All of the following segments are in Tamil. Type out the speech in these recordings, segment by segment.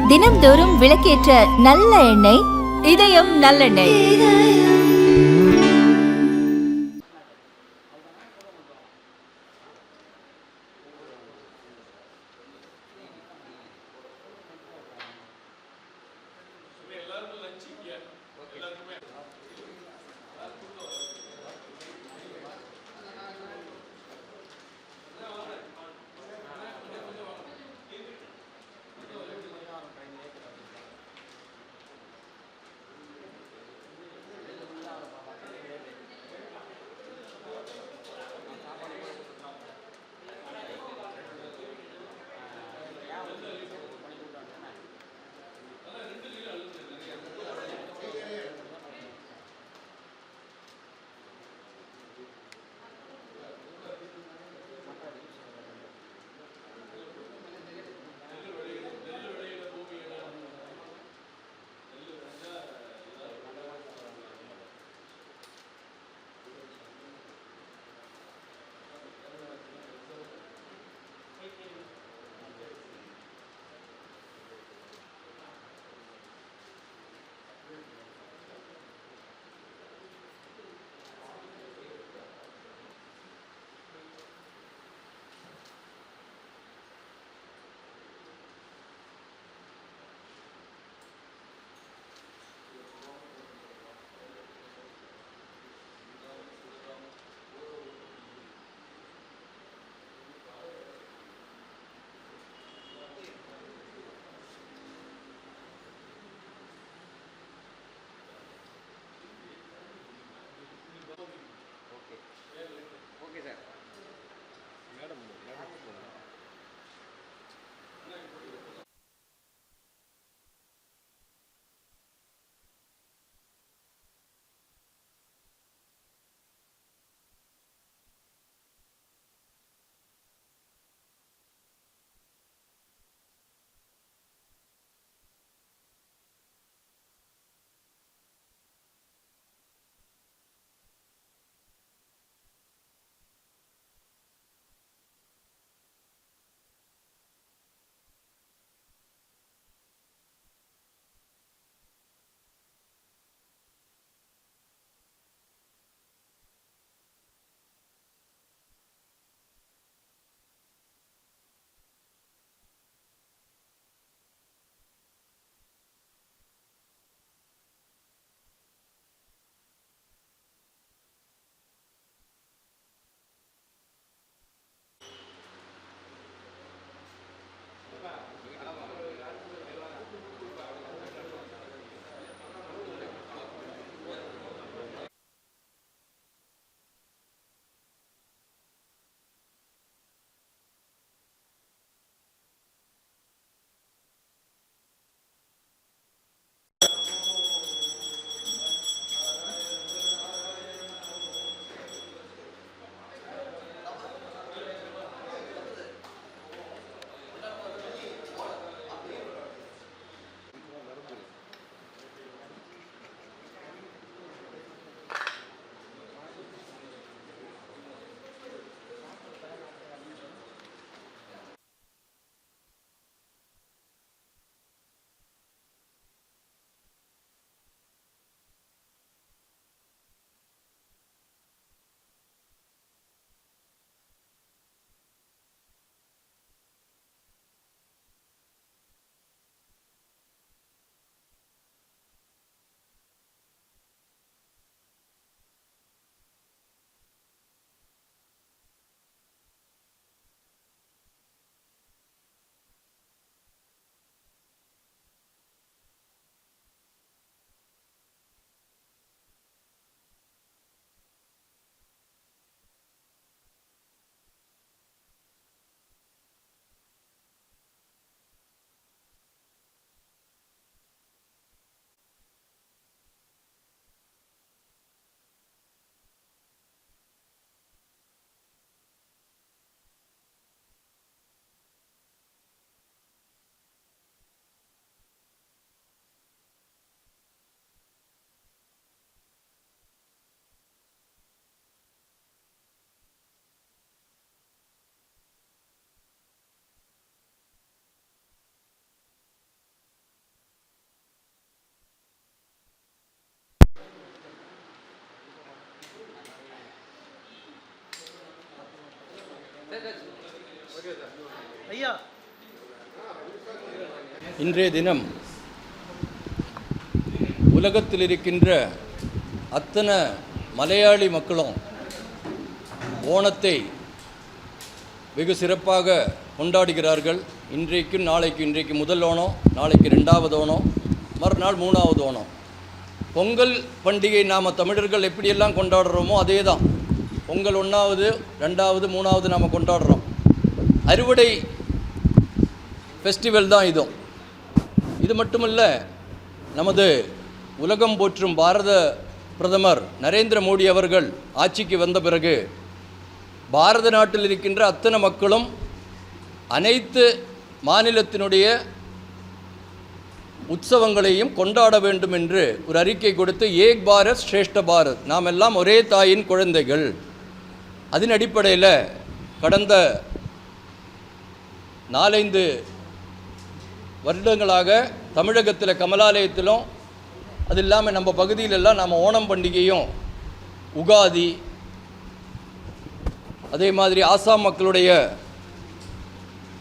தினம்தோறும் விளக்கேற்ற நல்ல எண்ணெய் இதயம் நல்லெண்ணெய். இன்றைய தினம் உலகத்தில் இருக்கின்ற அத்தனை மலையாளி மக்களும் ஓணத்தை வெகு சிறப்பாக கொண்டாடுகிறார்கள். இன்றைக்கு முதல் ஓணம், நாளைக்கு 2வது ஓணம், மறுநாள் 3வது ஓணம். பொங்கல் பண்டிகை நாம் தமிழர்கள் எப்படியெல்லாம் கொண்டாடுறோமோ அதே தான். பொங்கல் 1வது, 2வது, 3வது நாம் கொண்டாடுறோம். அறுவடை ஃபெஸ்டிவல் தான் இதுவும். இது மட்டுமல்ல, நமது உலகம் போற்றும் பாரத பிரதமர் நரேந்திர மோடி அவர்கள் ஆட்சிக்கு வந்த பிறகு பாரத நாட்டில் இருக்கின்ற அத்தனை மக்களும் அனைத்து மாநிலத்தினுடைய உற்சவங்களையும் கொண்டாட வேண்டும் என்று ஒரு அறிக்கை கொடுத்து ஏக் பாரத் ஸ்ரேஷ்ட பாரத், நாம் எல்லாம் ஒரே தாயின் குழந்தைகள். அதன் அடிப்படையில் கடந்த 4-5 வருடங்களாக தமிழகத்தில் கமலாலயத்திலும் அது இல்லாமல் நம்ம பகுதியிலெல்லாம் நாம் ஓணம் பண்டிகையும், உகாதி, அதே மாதிரி ஆசாம் மக்களுடைய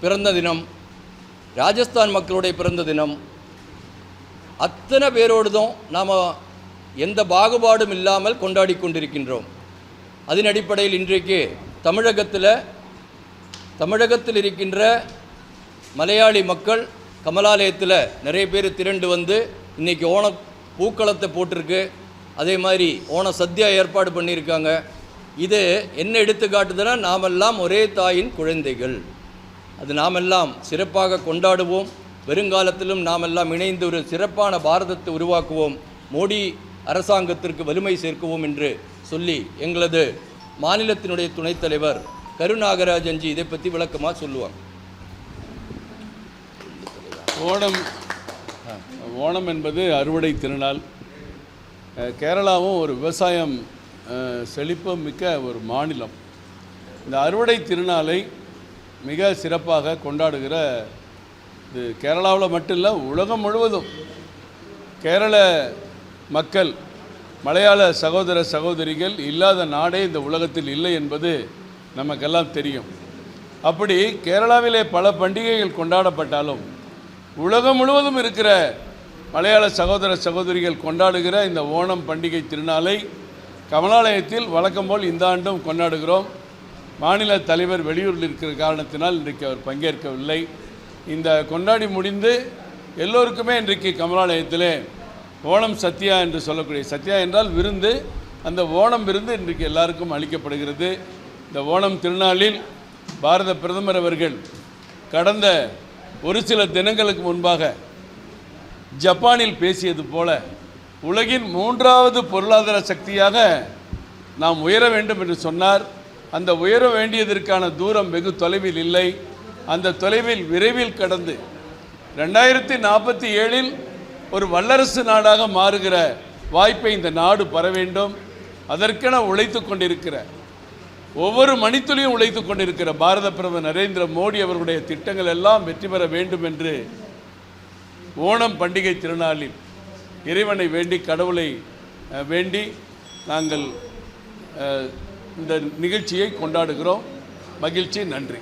பிறந்த தினம், ராஜஸ்தான் மக்களுடைய பிறந்த தினம், அத்தனை பேரோடுதும் நாம் எந்த பாகுபாடும் இல்லாமல் கொண்டாடி கொண்டிருக்கின்றோம். அதன் அடிப்படையில் இன்றைக்கு தமிழகத்தில் இருக்கின்ற மலையாளி மக்கள் கமலாலயத்தில் நிறைய பேர் திரண்டு வந்து இன்றைக்கி ஓண பூக்களத்தை போட்டிருக்கு. அதே மாதிரி ஓண சத்யா ஏற்பாடு பண்ணியிருக்காங்க. இது என்ன எடுத்துக்காட்டுதுன்னா, நாமெல்லாம் ஒரே தாயின் குழந்தைகள். அது நாமெல்லாம் சிறப்பாக கொண்டாடுவோம். வருங்காலத்திலும் நாமெல்லாம் இணைந்து ஒரு சிறப்பான பாரதத்தை உருவாக்குவோம். மோடி அரசாங்கத்திற்கு வலிமை சேர்க்குவோம் என்று சொல்லி எங்களது மாநிலத்தினுடைய துணைத் தலைவர் கருநாகராஜன்ஜி இதை பற்றி விளக்கமாக சொல்லுவாங்க. ஓணம் என்பது அறுவடை திருநாள். கேரளாவும் ஒரு விவசாயம் செழிப்பம் மிக்க ஒரு மாநிலம். இந்த அறுவடை திருநாளை மிக சிறப்பாக கொண்டாடுகிற இது கேரளாவில் மட்டும் இல்லை, உலகம் முழுவதும் கேரள மக்கள், மலையாள சகோதர சகோதரிகள் இல்லாத நாடே இந்த உலகத்தில் இல்லை என்பது நமக்கெல்லாம் தெரியும். அப்படி கேரளாவிலே பல பண்டிகைகள் கொண்டாடப்பட்டாலும் உலகம் முழுவதும் இருக்கிற மலையாள சகோதர சகோதரிகள் கொண்டாடுகிற இந்த ஓணம் பண்டிகை திருநாளை கமலாலயத்தில் வழக்கம் போல் இந்த ஆண்டும் கொண்டாடுகிறோம். மாநில தலைவர் வெளியூரில் இருக்கிற காரணத்தினால் இன்றைக்கு அவர் பங்கேற்கவில்லை. இந்த கொண்டாடி முடிந்து எல்லோருக்குமே இன்றைக்கு கமலாலயத்திலே ஓணம் சத்யா என்று சொல்லக்கூடிய, சத்யா என்றால் விருந்து, அந்த ஓணம் விருந்து இன்றைக்கு எல்லாருக்கும் அளிக்கப்படுகிறது. இந்த ஓணம் திருநாளில் பாரத பிரதமர் அவர்கள் கடந்த ஒரு சில தினங்களுக்கு முன்பாக ஜப்பானில் பேசியது போல உலகின் 3வது பொருளாதார சக்தியாக நாம் உயர வேண்டும் என்று சொன்னார். அந்த உயர வேண்டியதற்கான தூரம் வெகு தொலைவில் இல்லை. அந்த தொலைவில் விரைவில் கடந்து 2047 ஒரு வல்லரசு நாடாக மாறுகிற வாய்ப்பை இந்த நாடு பெற வேண்டும். அதற்கென உழைத்து கொண்டிருக்கிற, ஒவ்வொரு மணித்துளியும் உழைத்து கொண்டிருக்கிற பாரத பிரதமர் நரேந்திர மோடி அவர்களுடைய திட்டங்கள் எல்லாம் வெற்றி பெற வேண்டும் என்று ஓணம் பண்டிகை திருநாளில் இறைவனை வேண்டி, கடவுளை வேண்டி நாங்கள் இந்த நிகழ்ச்சியை கொண்டாடுகிறோம். மகிழ்ச்சி. நன்றி.